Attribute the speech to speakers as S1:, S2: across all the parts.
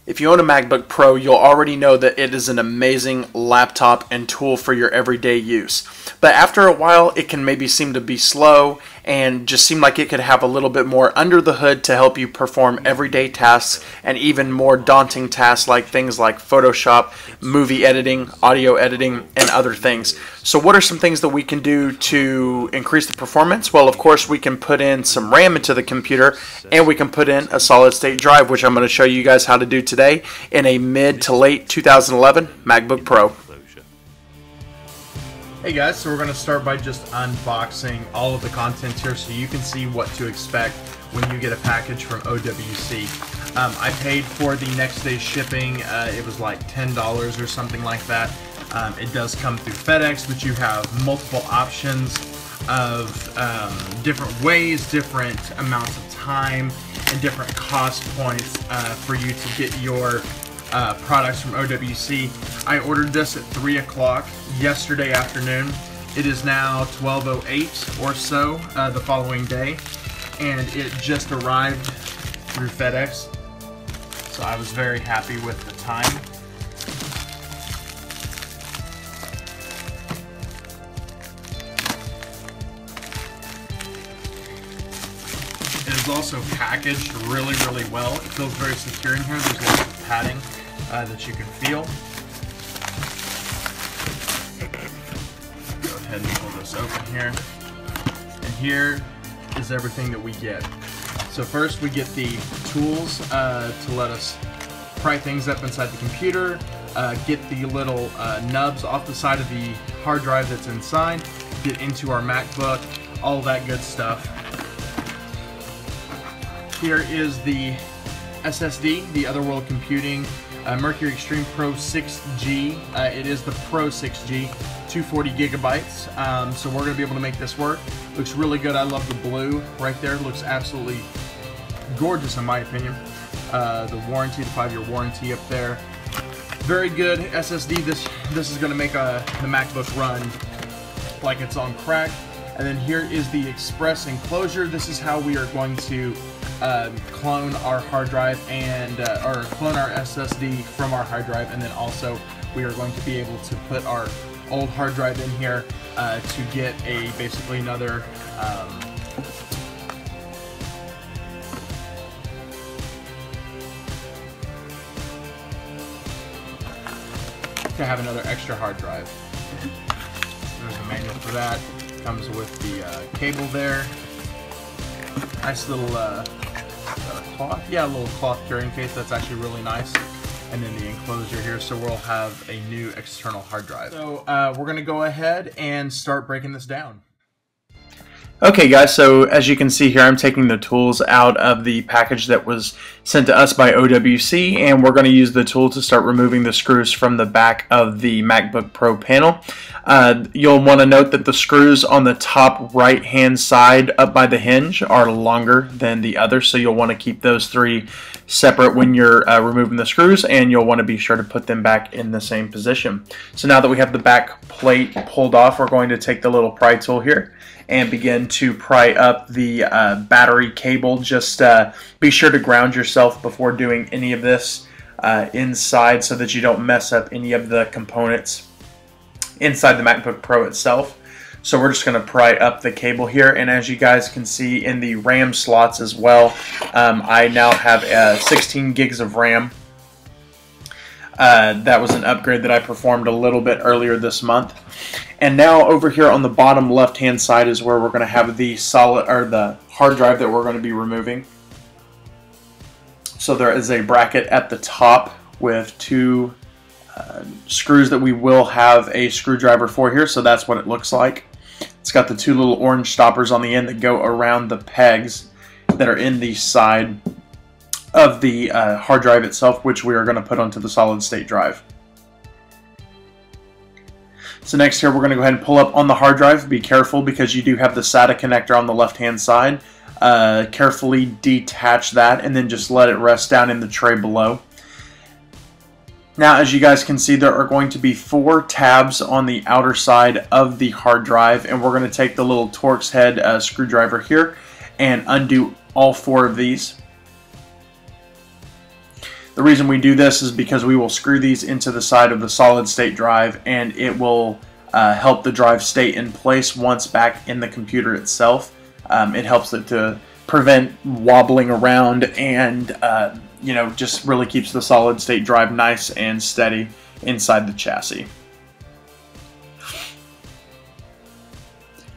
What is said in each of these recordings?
S1: If you own a MacBook Pro, you'll already know that it is an amazing laptop and tool for your everyday use. But after a while, it can maybe seem to be slow and just seem like it could have a little bit more under the hood to help you perform everyday tasks and even more daunting tasks like things like Photoshop, movie editing, audio editing, and other things. So what are some things that we can do to increase the performance? Well, of course, we can put in some RAM into the computer, and we can put in a solid state drive, which I'm going to show you guys how to do today in a mid to late 2011 MacBook Pro. Hey guys, so we're going to start by just unboxing all of the contents here so you can see what to expect when you get a package from OWC. I paid for the next day shipping. It was like $10 or something like that. It does come through FedEx, but you have multiple options of different ways, different amounts of time, and different cost points for you to get your products from OWC. I ordered this at 3 o'clock yesterday afternoon. It is now 12:08 or so the following day, and it just arrived through FedEx, so I was very happy with the time. It is also packaged really, really well. It feels very secure in here. There's lots of padding that you can feel. Go ahead and pull this open here. And here is everything that we get. So first we get the tools to let us pry things up inside the computer, get the little nubs off the side of the hard drive that's inside, get into our MacBook, all that good stuff. Here is the SSD, the Otherworld Computing Mercury Extreme Pro 6G. It is the Pro 6G, 240 gigabytes. So we're going to be able to make this work. Looks really good. I love the blue right there. Looks absolutely gorgeous in my opinion. The warranty, the 5-year warranty up there. Very good SSD. This is going to make the MacBook run like it's on crack. And then here is the Express enclosure. This is how we are going to clone our hard drive and or clone our SSD from our hard drive, and then also we are going to be able to put our old hard drive in here to get basically another to have another extra hard drive. There's a manual for that. Comes with the cable there. Nice little cloth. Yeah, a little cloth carrying case. That's actually really nice. And then the enclosure here, so we'll have a new external hard drive. So we're going to go ahead and start breaking this down. Okay guys, so as you can see here, I'm taking the tools out of the package that was sent to us by OWC, and we're going to use the tool to start removing the screws from the back of the MacBook Pro panel. You'll want to note that the screws on the top right hand side up by the hinge are longer than the others, so you'll want to keep those three separate when you're removing the screws, and you'll want to be sure to put them back in the same position. So now that we have the back plate pulled off, we're going to take the little pry tool here and begin to pry up the battery cable. Just be sure to ground yourself before doing any of this inside so that you don't mess up any of the components inside the MacBook Pro itself. So we're just going to pry up the cable here, and as you guys can see in the RAM slots as well, I now have 16 gigs of RAM. That was an upgrade that I performed a little bit earlier this month. And now over here on the bottom left hand side is where we're going to have the the hard drive that we're going to be removing. So there is a bracket at the top with two screws that we will have a screwdriver for here, so that's what it looks like. It's got the two little orange stoppers on the end that go around the pegs that are in the side of the hard drive itself, which we are going to put onto the solid state drive. So next here we're going to go ahead and pull up on the hard drive. Be careful because you do have the SATA connector on the left hand side. Carefully detach that and then just let it rest down in the tray below. Now, as you guys can see, there are going to be 4 tabs on the outer side of the hard drive, and we're going to take the little Torx head screwdriver here and undo all 4 of these. The The reason we do this is because we will screw these into the side of the solid state drive, and it will help the drive stay in place once back in the computer itself. It helps it to prevent wobbling around, and you know, just really keeps the solid state drive nice and steady inside the chassis.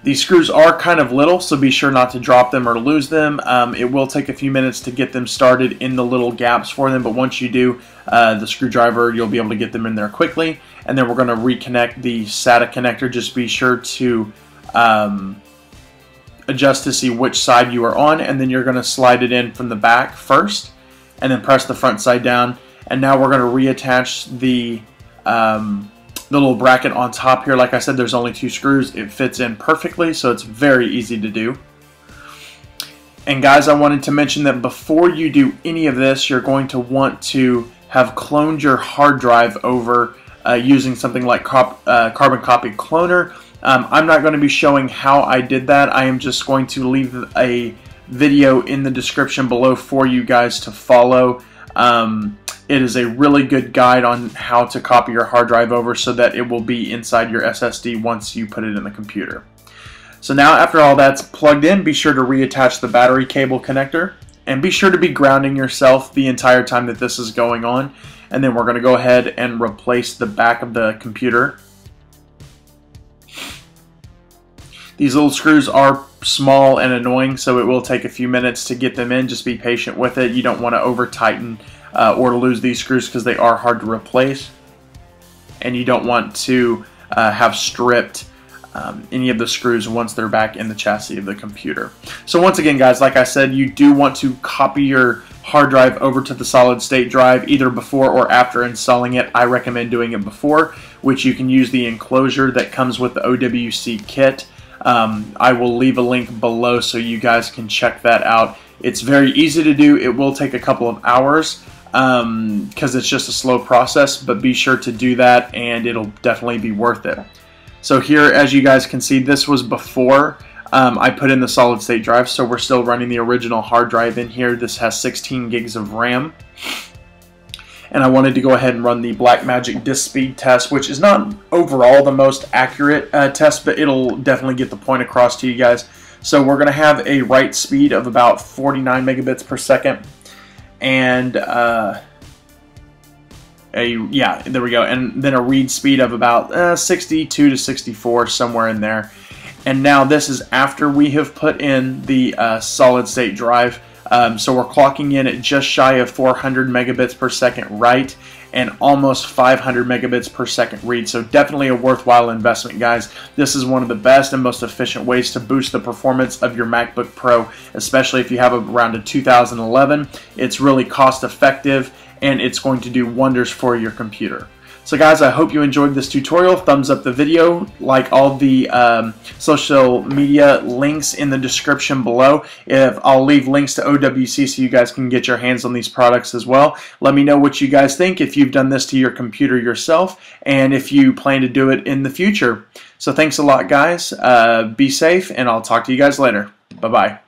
S1: These screws are kind of little, so be sure not to drop them or lose them. It will take a few minutes to get them started in the little gaps for them, but once you do, the screwdriver, you'll be able to get them in there quickly. And then we're going to reconnect the SATA connector. Just be sure to adjust to see which side you are on, and then you're going to slide it in from the back first, and then press the front side down. And now we're going to reattach the little bracket on top here. Like I said, there's only 2 screws. It fits in perfectly, so it's very easy to do. And guys, I wanted to mention that before you do any of this, you're going to want to have cloned your hard drive over using something like Carbon Copy Cloner. I'm not going to be showing how I did that. I am just going to leave a video in the description below for you guys to follow. It is a really good guide on how to copy your hard drive over so that it will be inside your SSD once you put it in the computer. So now, after all that's plugged in, be sure to reattach the battery cable connector, and be sure to be grounding yourself the entire time that this is going on. And then we're going to go ahead and replace the back of the computer. These little screws are small and annoying, so it will take a few minutes to get them in. Just be patient with it. You don't want to over tighten or lose these screws because they are hard to replace, and you don't want to have stripped any of the screws once they're back in the chassis of the computer. So once again, guys, like I said, you do want to copy your hard drive over to the solid state drive either before or after installing it. I recommend doing it before, which you can use the enclosure that comes with the OWC kit. I will leave a link below so you guys can check that out. It's very easy to do. It will take a couple of hours because it's just a slow process, but be sure to do that and it'll definitely be worth it. So here, as you guys can see, this was before I put in the solid state drive, so we're still running the original hard drive in here. This has 16 gigs of RAM. And I wanted to go ahead and run the Blackmagic disk speed test, which is not overall the most accurate test, but it'll definitely get the point across to you guys. So we're going to have a write speed of about 49 megabits per second, and yeah, there we go, and then a read speed of about 62 to 64, somewhere in there. And now this is after we have put in the solid state drive. So we're clocking in at just shy of 400 megabits per second write and almost 500 megabits per second read. So definitely a worthwhile investment, guys. This is one of the best and most efficient ways to boost the performance of your MacBook Pro, especially if you have around a 2011. It's really cost effective and it's going to do wonders for your computer. So guys, I hope you enjoyed this tutorial. Thumbs up the video, like all the social media links in the description below. I'll leave links to OWC so you guys can get your hands on these products as well. Let me know what you guys think, if you've done this to your computer yourself, and if you plan to do it in the future. So thanks a lot, guys. Be safe, and I'll talk to you guys later. Bye-bye.